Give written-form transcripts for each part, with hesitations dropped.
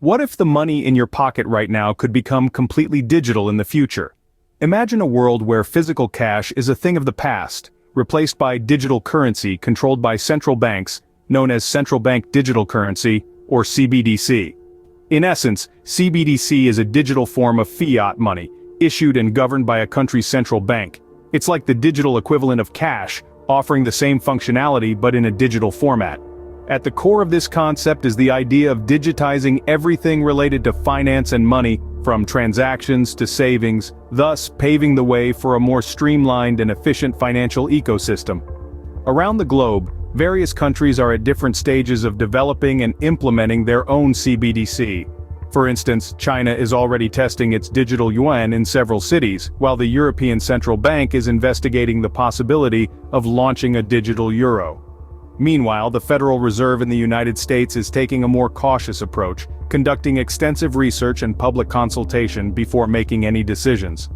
What if the money in your pocket right now could become completely digital in the future? Imagine a world where physical cash is a thing of the past, replaced by digital currency controlled by central banks, known as central bank digital currency, or CBDC. In essence, CBDC is a digital form of fiat money, issued and governed by a country's central bank. It's like the digital equivalent of cash, offering the same functionality but in a digital format. At the core of this concept is the idea of digitizing everything related to finance and money, from transactions to savings, thus paving the way for a more streamlined and efficient financial ecosystem. Around the globe, various countries are at different stages of developing and implementing their own CBDC. For instance, China is already testing its digital yuan in several cities, while the European Central Bank is investigating the possibility of launching a digital euro. Meanwhile, the Federal Reserve in the United States is taking a more cautious approach, conducting extensive research and public consultation before making any decisions.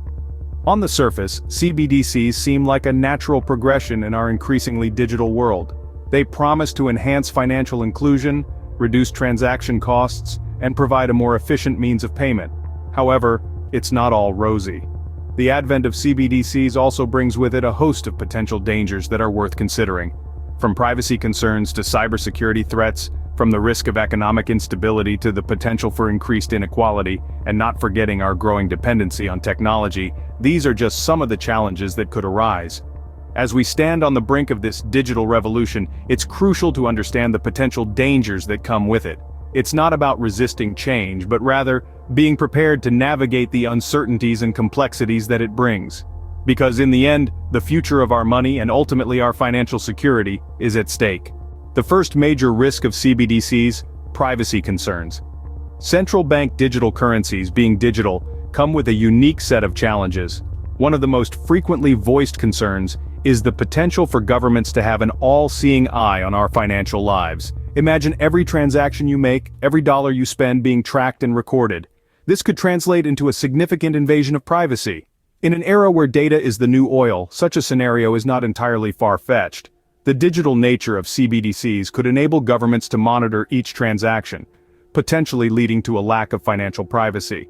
On the surface, CBDCs seem like a natural progression in our increasingly digital world. They promise to enhance financial inclusion, reduce transaction costs, and provide a more efficient means of payment. However, it's not all rosy. The advent of CBDCs also brings with it a host of potential dangers that are worth considering. From privacy concerns to cybersecurity threats, from the risk of economic instability to the potential for increased inequality, and not forgetting our growing dependency on technology, these are just some of the challenges that could arise. As we stand on the brink of this digital revolution, it's crucial to understand the potential dangers that come with it. It's not about resisting change, but rather, being prepared to navigate the uncertainties and complexities that it brings. Because in the end, the future of our money and ultimately our financial security is at stake. The first major risk of CBDCs: privacy concerns. Central bank digital currencies, being digital, come with a unique set of challenges. One of the most frequently voiced concerns is the potential for governments to have an all-seeing eye on our financial lives. Imagine every transaction you make, every dollar you spend being tracked and recorded. This could translate into a significant invasion of privacy. In an era where data is the new oil, such a scenario is not entirely far-fetched. The digital nature of CBDCs could enable governments to monitor each transaction, potentially leading to a lack of financial privacy.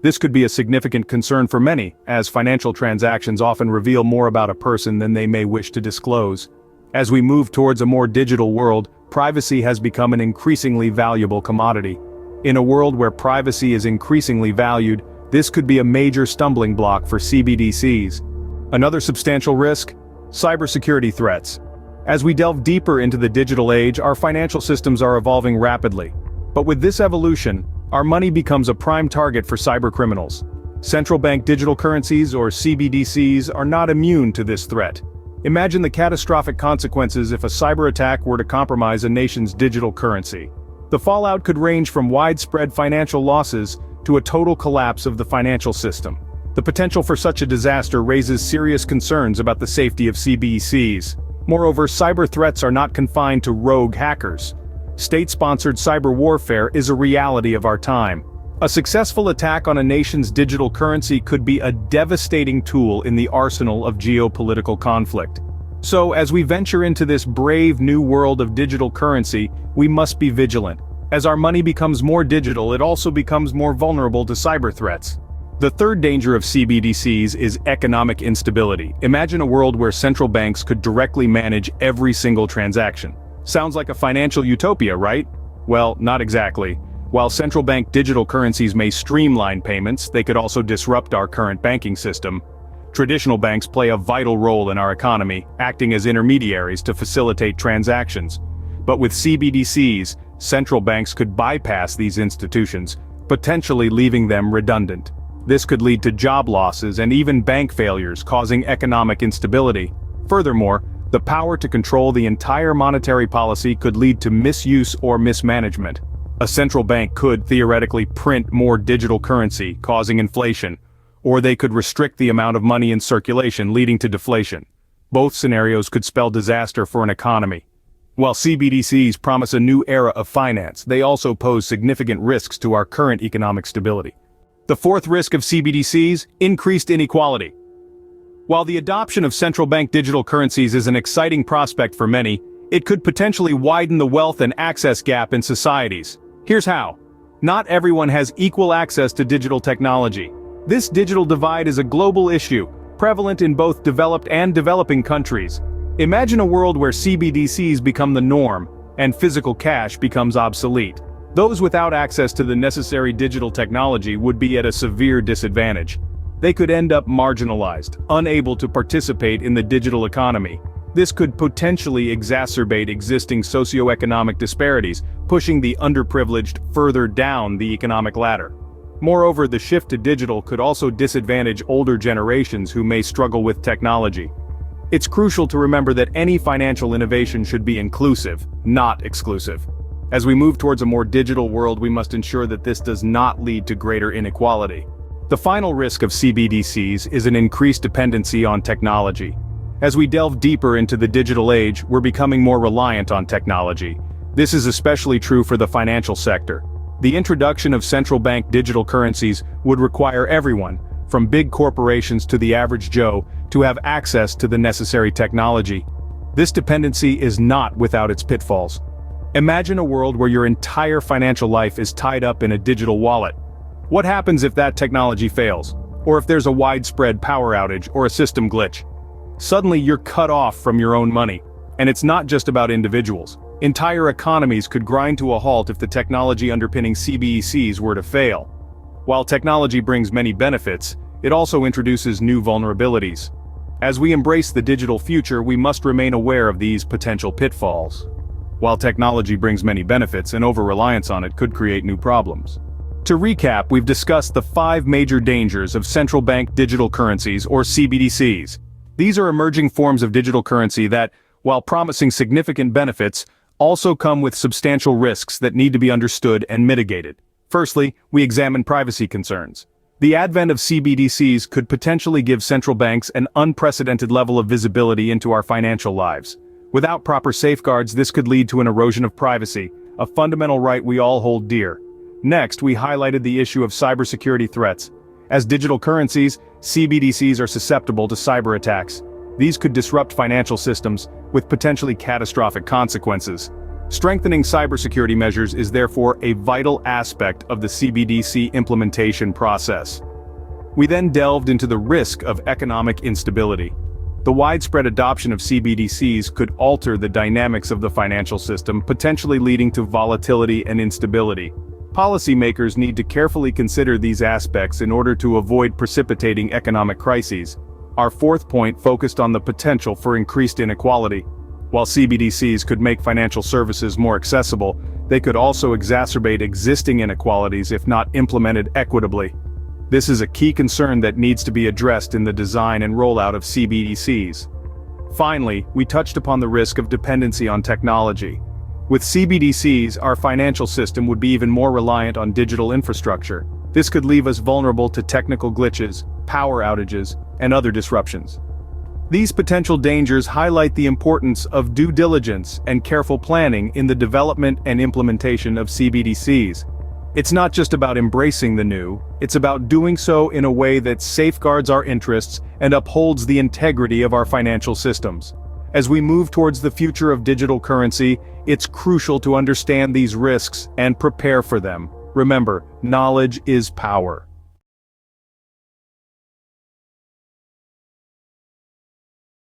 This could be a significant concern for many, as financial transactions often reveal more about a person than they may wish to disclose. As we move towards a more digital world, privacy has become an increasingly valuable commodity. In a world where privacy is increasingly valued, this could be a major stumbling block for CBDCs. Another substantial risk: cybersecurity threats. As we delve deeper into the digital age, our financial systems are evolving rapidly. But with this evolution, our money becomes a prime target for cybercriminals. Central bank digital currencies, or CBDCs, are not immune to this threat. Imagine the catastrophic consequences if a cyber attack were to compromise a nation's digital currency. The fallout could range from widespread financial losses to a total collapse of the financial system. The potential for such a disaster raises serious concerns about the safety of CBDCs. Moreover, cyber threats are not confined to rogue hackers. State-sponsored cyber warfare is a reality of our time. A successful attack on a nation's digital currency could be a devastating tool in the arsenal of geopolitical conflict. So, as we venture into this brave new world of digital currency, we must be vigilant. As our money becomes more digital, it also becomes more vulnerable to cyber threats. The third danger of CBDCs is economic instability. Imagine a world where central banks could directly manage every single transaction. Sounds like a financial utopia, right? Well, not exactly. While central bank digital currencies may streamline payments, they could also disrupt our current banking system. Traditional banks play a vital role in our economy, acting as intermediaries to facilitate transactions. But with CBDCs, central banks could bypass these institutions, potentially leaving them redundant. This could lead to job losses and even bank failures, causing economic instability. Furthermore, the power to control the entire monetary policy could lead to misuse or mismanagement. A central bank could theoretically print more digital currency, causing inflation, or they could restrict the amount of money in circulation, leading to deflation. Both scenarios could spell disaster for an economy. While CBDCs promise a new era of finance, they also pose significant risks to our current economic stability. The fourth risk of CBDCs: increased inequality. While the adoption of central bank digital currencies is an exciting prospect for many, it could potentially widen the wealth and access gap in societies. Here's how. Not everyone has equal access to digital technology. This digital divide is a global issue, prevalent in both developed and developing countries. Imagine a world where CBDCs become the norm, and physical cash becomes obsolete. Those without access to the necessary digital technology would be at a severe disadvantage. They could end up marginalized, unable to participate in the digital economy. This could potentially exacerbate existing socioeconomic disparities, pushing the underprivileged further down the economic ladder. Moreover, the shift to digital could also disadvantage older generations who may struggle with technology. It's crucial to remember that any financial innovation should be inclusive, not exclusive. As we move towards a more digital world, we must ensure that this does not lead to greater inequality. The final risk of CBDCs is an increased dependency on technology. As we delve deeper into the digital age, we're becoming more reliant on technology. This is especially true for the financial sector. The introduction of central bank digital currencies would require everyone, from big corporations to the average Joe, to have access to the necessary technology. This dependency is not without its pitfalls. Imagine a world where your entire financial life is tied up in a digital wallet. What happens if that technology fails? Or if there's a widespread power outage or a system glitch? Suddenly you're cut off from your own money. And it's not just about individuals. Entire economies could grind to a halt if the technology underpinning CBDCs were to fail. While technology brings many benefits, it also introduces new vulnerabilities. As we embrace the digital future, we must remain aware of these potential pitfalls. While technology brings many benefits, an over-reliance on it could create new problems. To recap, we've discussed the 5 major dangers of central bank digital currencies, or CBDCs. These are emerging forms of digital currency that, while promising significant benefits, also come with substantial risks that need to be understood and mitigated. Firstly, we examine privacy concerns. The advent of CBDCs could potentially give central banks an unprecedented level of visibility into our financial lives. Without proper safeguards, this could lead to an erosion of privacy, a fundamental right we all hold dear. Next, we highlighted the issue of cybersecurity threats. As digital currencies, CBDCs are susceptible to cyber attacks. These could disrupt financial systems, with potentially catastrophic consequences. Strengthening cybersecurity measures is therefore a vital aspect of the CBDC implementation process. We then delved into the risk of economic instability. The widespread adoption of CBDCs could alter the dynamics of the financial system, potentially leading to volatility and instability. Policymakers need to carefully consider these aspects in order to avoid precipitating economic crises. Our fourth point focused on the potential for increased inequality. While CBDCs could make financial services more accessible, they could also exacerbate existing inequalities if not implemented equitably. This is a key concern that needs to be addressed in the design and rollout of CBDCs. Finally, we touched upon the risk of dependency on technology. With CBDCs, our financial system would be even more reliant on digital infrastructure. This could leave us vulnerable to technical glitches, power outages, and other disruptions. These potential dangers highlight the importance of due diligence and careful planning in the development and implementation of CBDCs. It's not just about embracing the new, it's about doing so in a way that safeguards our interests and upholds the integrity of our financial systems. As we move towards the future of digital currency, it's crucial to understand these risks and prepare for them. Remember, knowledge is power.